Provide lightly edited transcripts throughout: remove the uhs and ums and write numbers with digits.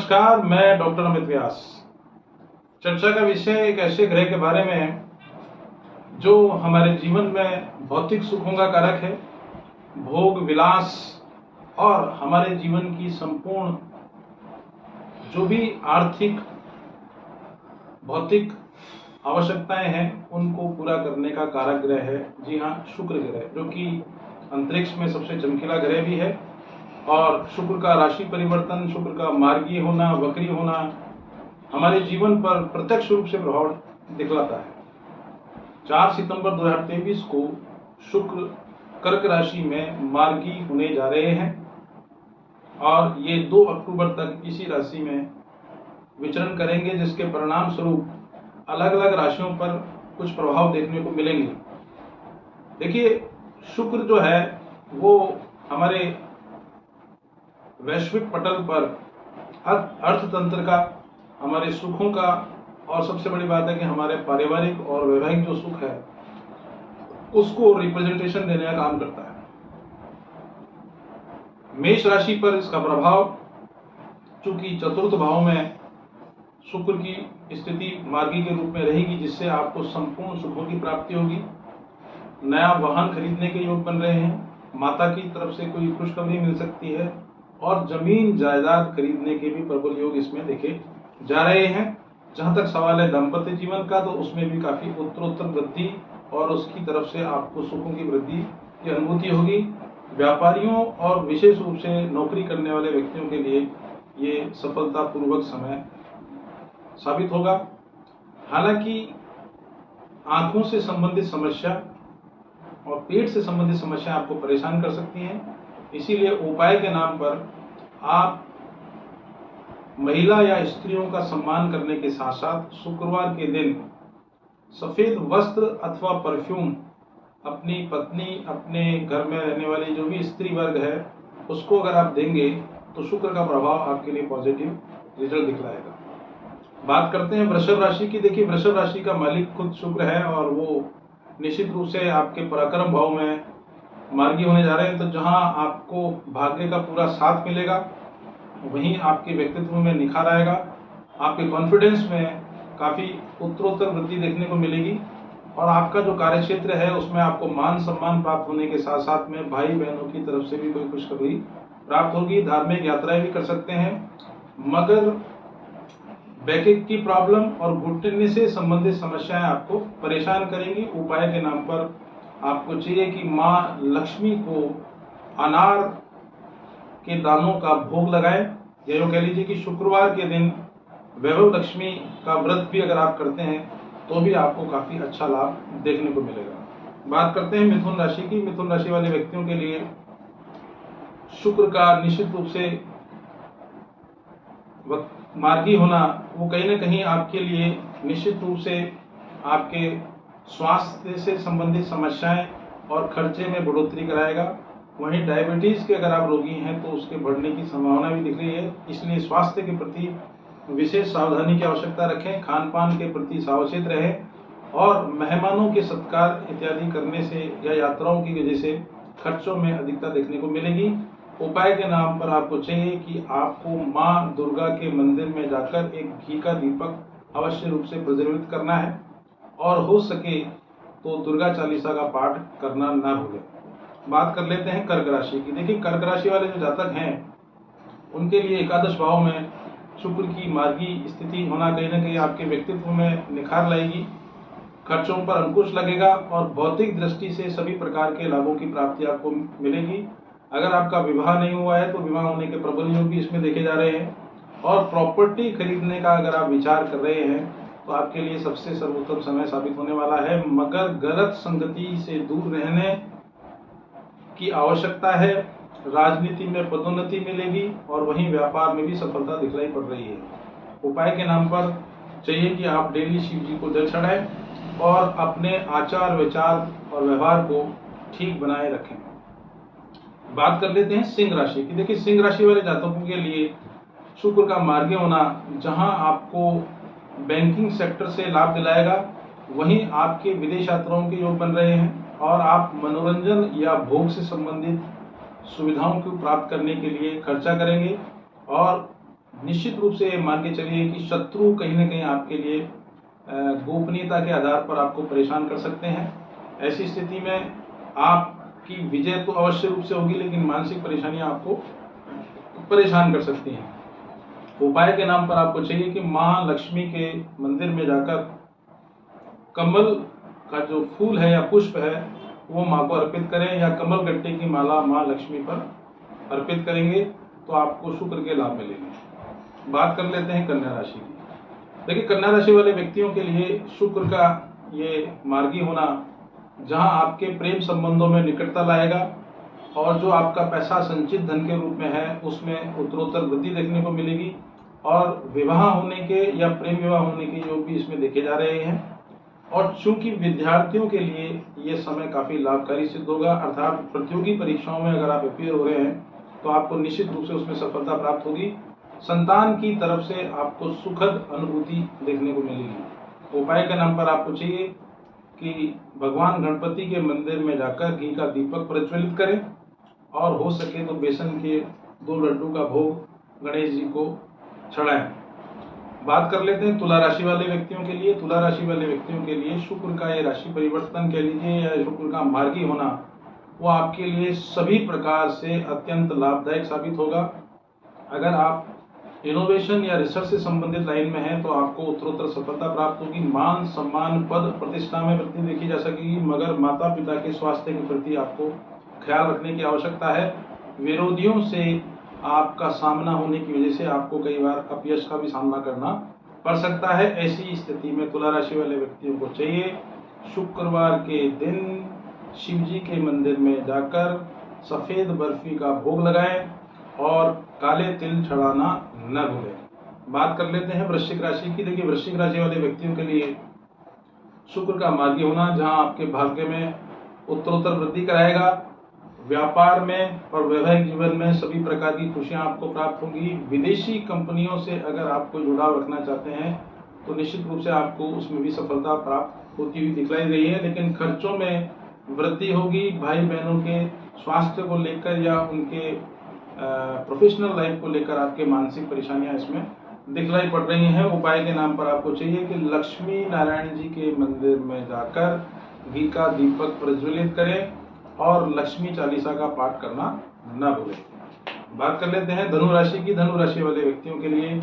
नमस्कार, मैं डॉक्टर अमित व्यास। चर्चा का विषय एक ऐसे ग्रह के बारे में है जो हमारे जीवन में भौतिक सुखों का कारक है, भोग विलास और हमारे जीवन की संपूर्ण जो भी आर्थिक भौतिक आवश्यकताएं हैं उनको पूरा करने का कारक ग्रह है। जी हाँ, शुक्र ग्रह, जो कि अंतरिक्ष में सबसे चमकीला ग्रह भी है। और शुक्र का राशि परिवर्तन, शुक्र का मार्गीय होना, वक्री होना हमारे जीवन पर प्रत्यक्ष रूप से प्रभाव दिखलाता है। 4 सितंबर 2023 को शुक्र कर्क राशि में मार्गी होने जा रहे हैं और ये 2 अक्टूबर तक इसी राशि में विचरण करेंगे, जिसके परिणाम स्वरूप अलग अलग राशियों पर कुछ प्रभाव देखने को मिलेंगे। देखिए, शुक्र जो है वो हमारे वैश्विक पटल पर अर्थतंत्र का, हमारे सुखों का, और सबसे बड़ी बात है कि हमारे पारिवारिक और वैवाहिक जो सुख है उसको रिप्रेजेंटेशन देने का काम करता है। मेष राशि पर इसका प्रभाव, चूंकि चतुर्थ भाव में शुक्र की स्थिति मार्गी के रूप में रहेगी, जिससे आपको संपूर्ण सुखों की प्राप्ति होगी। नया वाहन खरीदने के योग बन रहे हैं, माता की तरफ से कोई खुशखबरी मिल सकती है और जमीन जायदाद खरीदने के भी प्रबल योग इसमें देखे जा रहे हैं। जहां तक सवाल है दाम्पत्य जीवन का, तो उसमें भी काफी उत्तरोत्तर वृद्धि और उसकी तरफ से आपको सुखों की वृद्धि की अनुभूति होगी। व्यापारियों और विशेष रूप से नौकरी करने वाले व्यक्तियों के लिए ये सफलतापूर्वक समय साबित होगा। हालांकि आंखों से संबंधित समस्या और पेट से संबंधित समस्या आपको परेशान कर सकती हैं, इसीलिए उपाय के नाम पर आप महिला या स्त्रियों का सम्मान करने के साथ साथ शुक्रवार के दिन सफेद वस्त्र अथवा परफ्यूम अपनी पत्नी, अपने घर में रहने वाली जो भी स्त्री वर्ग है उसको अगर आप देंगे तो शुक्र का प्रभाव आपके लिए पॉजिटिव रिजल्ट दिखलाएगा। बात करते हैं वृषभ राशि की। देखिए, वृषभ राशि का मालिक खुद शुक्र है और वो निश्चित रूप से आपके पराक्रम भाव में मार्गी होने जा रहे हैं। तो जहां आपको भाग्य का पूरा साथ मिलेगा, वहीं आपके व्यक्तित्व में निखार आएगा, आपके कॉन्फिडेंस में काफ़ी उत्तरोत्तर वृद्धि देखने को मिलेगी और आपका जो कार्य क्षेत्र है उसमें आपको मान सम्मान प्राप्त होने के साथ साथ में भाई बहनों की तरफ से भी कोई खुशखबरी प्राप्त होगी। धार्मिक यात्राएं भी कर सकते हैं, मगर बैक की प्रॉब्लम और घुटने से संबंधित समस्याएं आपको परेशान करेंगी। उपाय के नाम पर आपको चाहिए कि माँ लक्ष्मी को अनार के दानों का भोग लगाएं, या यूँ कह लीजिए कि शुक्रवार के दिन वैभव लक्ष्मी का व्रत भी अगर आप करते हैं तो भी आपको काफी अच्छा लाभ देखने को मिलेगा। बात करते हैं मिथुन राशि की। मिथुन राशि वाले व्यक्तियों के लिए शुक्र का निश्चित रूप से मार्गी होना वो कहीं ना कहीं आपके लिए निश्चित रूप से आपके स्वास्थ्य से संबंधित समस्याएं और खर्चे में बढ़ोतरी कराएगा। वहीं डायबिटीज के अगर आप रोगी हैं तो उसके बढ़ने की संभावना भी दिख रही है, इसलिए स्वास्थ्य के प्रति विशेष सावधानी की आवश्यकता रखें। खान पान के प्रति सावचेत रहें और मेहमानों के सत्कार इत्यादि करने से या यात्राओं की वजह से खर्चों में अधिकता देखने को मिलेगी। उपाय के नाम पर आपको चाहिए कि आपको माँ दुर्गा के मंदिर में जाकर एक घी का दीपक अवश्य रूप से प्रज्वलित करना है और हो सके तो दुर्गा चालीसा का पाठ करना ना भूलें। बात कर लेते हैं कर्क राशि की। देखिए, कर्क राशि वाले जो जातक हैं उनके लिए एकादश भाव में शुक्र की मार्गी स्थिति होना कहीं ना कहीं आपके व्यक्तित्व में निखार लाएगी, खर्चों पर अंकुश लगेगा और भौतिक दृष्टि से सभी प्रकार के लाभों की प्राप्ति आपको मिलेगी। अगर आपका विवाह नहीं हुआ है तो विवाह होने के प्रबल योग भी इसमें देखे जा रहे हैं और प्रॉपर्टी खरीदने का अगर आप विचार कर रहे हैं तो आपके लिए सबसे सर्वोत्तम समय साबित होने वाला है, मगर गलत संगति से दूर रहने की आवश्यकता है। राजनीति में पदोन्नति मिलेगी और वहीं व्यापार में भी सफलता दिखलाई पड़ रही है। उपाय के नाम पर चाहिए कि आप डेली शिव जी को जल चढ़ाएं और अपने आचार विचार और व्यवहार को ठीक बनाए रखें। बात कर लेते हैं सिंह राशि की। देखिए, सिंह राशि वाले जातकों के लिए शुक्र का मार्गी होना जहां आपको बैंकिंग सेक्टर से लाभ दिलाएगा, वहीं आपके विदेश यात्राओं के योग बन रहे हैं और आप मनोरंजन या भोग से संबंधित सुविधाओं को प्राप्त करने के लिए खर्चा करेंगे और निश्चित रूप से मान के चलिए कि शत्रु कहीं ना कहीं आपके लिए गोपनीयता के आधार पर आपको परेशान कर सकते हैं। ऐसी स्थिति में आपकी विजय तो अवश्य रूप से होगी, लेकिन मानसिक परेशानियां आपको परेशान कर सकती हैं। उपाय के नाम पर आपको चाहिए कि माँ लक्ष्मी के मंदिर में जाकर कमल का जो फूल है या पुष्प है वो माँ को अर्पित करें, या कमल गट्टे की माला माँ लक्ष्मी पर अर्पित करेंगे तो आपको शुक्र के लाभ मिलेंगे। बात कर लेते हैं कन्या राशि की। देखिए, कन्या राशि वाले व्यक्तियों के लिए शुक्र का ये मार्गी होना जहां आपके प्रेम संबंधों में निकटता लाएगा, और जो आपका पैसा संचित धन के रूप में है उसमें उत्तरोत्तर वृद्धि देखने को मिलेगी, और विवाह होने के या प्रेम विवाह होने के योग भी इसमें देखे जा रहे हैं। और चूंकि विद्यार्थियों के लिए ये समय काफी लाभकारी सिद्ध होगा, अर्थात प्रतियोगी परीक्षाओं में अगर आप अपियर हो रहे हैं तो आपको निश्चित रूप से उसमें सफलता प्राप्त होगी। संतान की तरफ से आपको सुखद अनुभूति देखने को मिलेगी। उपाय के नाम पर आपको चाहिए कि भगवान गणपति के मंदिर में जाकर घी का दीपक प्रज्वलित करें, और हो सके तो बेसन के 2 लड्डू का भोग गणेश जी को चढ़ाएं। बात कर लेते हैं तुला राशि वाले व्यक्तियों के लिए। तुला राशि वाले व्यक्तियों के लिए शुक्र का ये राशि परिवर्तन कह लीजिए या शुक्र का मार्गी होना वो आपके लिए सभी प्रकार से अत्यंत लाभदायक साबित होगा। अगर आप इनोवेशन या रिसर्च से संबंधित लाइन में हैं तो आपको उत्तरोत्तर सफलता प्राप्त होगी। मान सम्मान पद प्रतिष्ठा में वृद्धि देखी जा सकेगी, मगर माता पिता के स्वास्थ्य के प्रति आपको ख्याल रखने की आवश्यकता है। विरोधियों से आपका सामना होने की वजह से आपको कई बार अपयश का भी सामना करना पड़ सकता है। ऐसी स्थिति में तुला राशि वाले व्यक्तियों को चाहिए शुक्रवार के दिन शिव जी के मंदिर में जाकर सफेद बर्फी का भोग लगाएं और काले तिल चढ़ाना न भूलें। बात कर लेते हैं वृश्चिक राशि की। देखिए, वृश्चिक राशि वाले व्यक्तियों के लिए शुक्र का मार्गी होना जहां आपके भाग्य में उत्तरोत्तर वृद्धि कराएगा। व्यापार में और वैवाहिक जीवन में सभी प्रकार की खुशियां आपको प्राप्त होंगी। विदेशी कंपनियों से अगर आपको जुड़ाव रखना चाहते हैं तो निश्चित रूप से आपको उसमें भी सफलता प्राप्त होती हुई दिखलाई रही है, लेकिन खर्चों में वृद्धि होगी। भाई बहनों के स्वास्थ्य को लेकर या उनके प्रोफेशनल लाइफ को लेकर आपके मानसिक परेशानियां इसमें दिखलाई पड़ रही हैं। उपाय के नाम पर आपको चाहिए कि लक्ष्मी नारायण जी के मंदिर में जाकर घी का दीपक प्रज्वलित करें और लक्ष्मी चालीसा का पाठ करना न भूलें। बात कर लेते हैं धनु राशि की। धनु राशि वाले व्यक्तियों के लिए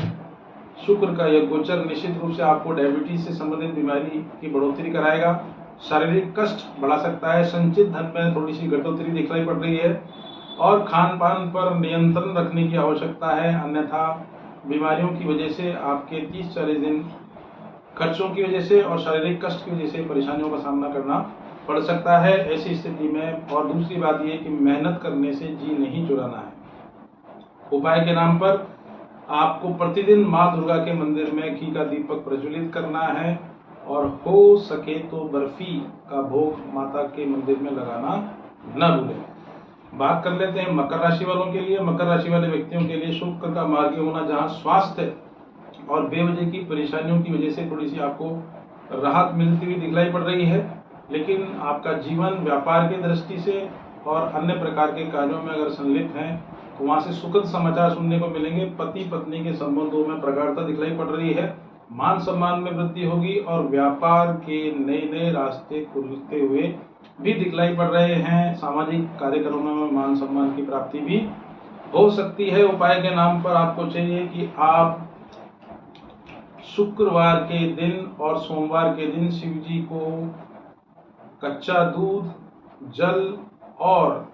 शुक्र का यह गोचर निश्चित रूप से आपको डायबिटीज से संबंधित बीमारी की बढ़ोतरी कराएगा। शारीरिक कष्ट बढ़ा सकता है। संचित धन में थोड़ी सी घटोतरी दिखलाई पड़ रही है, और खान पान पर नियंत्रण रखने की आवश्यकता है, अन्यथा बीमारियों की वजह से आपके 30-40 दिन खर्चों की वजह से और शारीरिक कष्ट की वजह से परेशानियों का सामना करना पड़ सकता है। ऐसी स्थिति में और दूसरी बात यह कि मेहनत करने से जी नहीं चुराना है। उपाय के नाम पर आपको प्रतिदिन माँ दुर्गा के मंदिर में घी का दीपक प्रज्वलित करना है, और हो सके तो बर्फी का भोग माता के मंदिर में लगाना न भूलें। बात कर लेते हैं मकर राशि वालों के लिए। मकर राशि वाले व्यक्तियों के लिए शुक्र का मार्गी होना जहां स्वास्थ्य और बेवजह की परेशानियों की वजह से थोड़ी सी आपको राहत मिलती हुई दिखलाई पड़ रही है, लेकिन आपका जीवन व्यापार की दृष्टि से और अन्य प्रकार के कार्यों में अगर संलिप्त हैं तो वहां से सुखद समाचार सुनने को मिलेंगे। पति पत्नी के संबंधों में प्रगाढ़ता दिखलाई पड़ रही है। मान सम्मान में वृद्धि होगी, और व्यापार के नए नए रास्ते खुलते हुए भी दिखलाई पड़ रहे हैं। सामाजिक कार्यक्रमों में मान सम्मान की प्राप्ति भी हो सकती है। उपाय के नाम पर आपको चाहिए कि आप शुक्रवार के दिन और सोमवार के दिन शिव जी को कच्चा दूध, जल और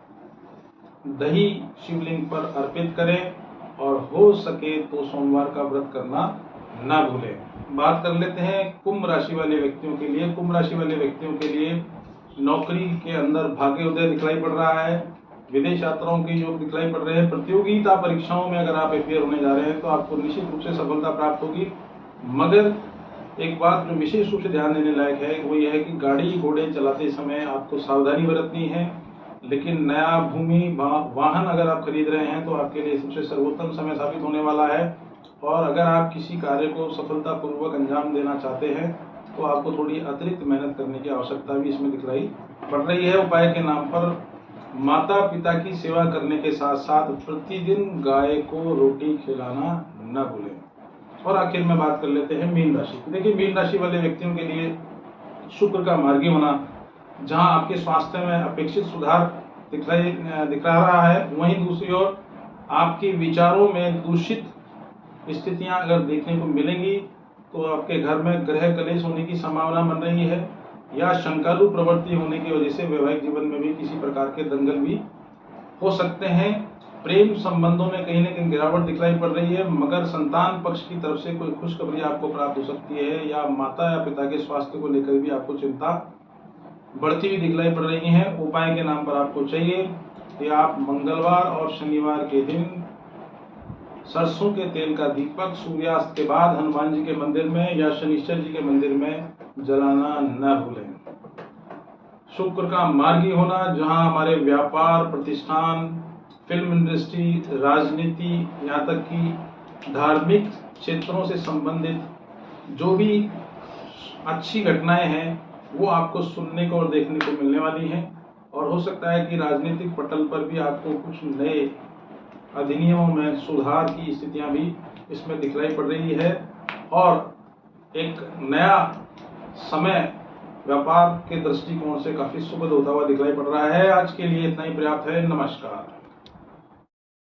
दही शिवलिंग पर अर्पित करें, और हो सके तो सोमवार का व्रत करना ना भूलें। बात कर लेते हैं कुंभ राशि वाले व्यक्तियों के लिए। कुंभ राशि वाले व्यक्तियों के लिए नौकरी के अंदर भाग्योदय दिखलाई पड़ रहा है। विदेश यात्राओं के योग दिखलाई पड़ रहे हैं। प्रतियोगिता परीक्षाओं में अगर आप अपियर होने जा रहे हैं तो आपको निश्चित रूप से सफलता प्राप्त होगी, मगर एक बात जो विशेष रूप से ध्यान देने लायक है वो यह है कि गाड़ी घोड़े चलाते समय आपको सावधानी बरतनी है। लेकिन नया भूमि वाहन अगर आप खरीद रहे हैं तो आपके लिए सबसे सर्वोत्तम समय साबित होने वाला है, और अगर आप किसी कार्य को सफलतापूर्वक अंजाम देना चाहते हैं तो आपको थोड़ी अतिरिक्त मेहनत करने की आवश्यकता भी इसमें दिखलाई पड़ रही है। उपाय के नाम पर माता पिता की सेवा करने के साथ साथ प्रतिदिन गाय को रोटी खिलाना न भूलें। और आखिर में बात कर लेते हैं मीन राशि की। देखिए, मीन राशि वाले व्यक्तियों के लिए शुक्र का मार्गी होना, जहां आपके स्वास्थ्य में अपेक्षित सुधार दिखा रहा है, वहीं दूसरी ओर आपके विचारों में दूषित स्थितियां अगर देखने को मिलेंगी तो आपके घर में ग्रह कलेश होने की संभावना बन रही है, या शंकालु प्रवृत्ति होने की वजह से वैवाहिक जीवन में भी किसी प्रकार के दंगल भी हो सकते हैं। प्रेम संबंधों में कहीं न कहीं गिरावट दिखलाई पड़ रही है, मगर संतान पक्ष की तरफ से कोई खुशखबरी आपको प्राप्त हो सकती है, या माता या पिता के स्वास्थ्य को लेकर भी आपको चिंता बढ़ती हुई दिखलाई पड़ रही है। उपाय के नाम पर आपको चाहिए कि आप मंगलवार और शनिवार के दिन सरसों के तेल का दीपक सूर्यास्त के बाद हनुमान जी के मंदिर में या शनिश्चर जी के मंदिर में जलाना न भूलें। शुक्र का मार्गी होना, जहां हमारे व्यापार, प्रतिष्ठान, फिल्म इंडस्ट्री, राजनीति, यहाँ तक कि धार्मिक क्षेत्रों से संबंधित जो भी अच्छी घटनाएं हैं वो आपको सुनने को और देखने को मिलने वाली हैं। और हो सकता है कि राजनीतिक पटल पर भी आपको कुछ नए अधिनियमों में सुधार की स्थितियां भी इसमें दिखलाई पड़ रही है, और एक नया समय व्यापार के दृष्टिकोण से काफी सुखद होता हुआ दिखलाई पड़ रहा है। आज के लिए इतना ही पर्याप्त है। नमस्कार।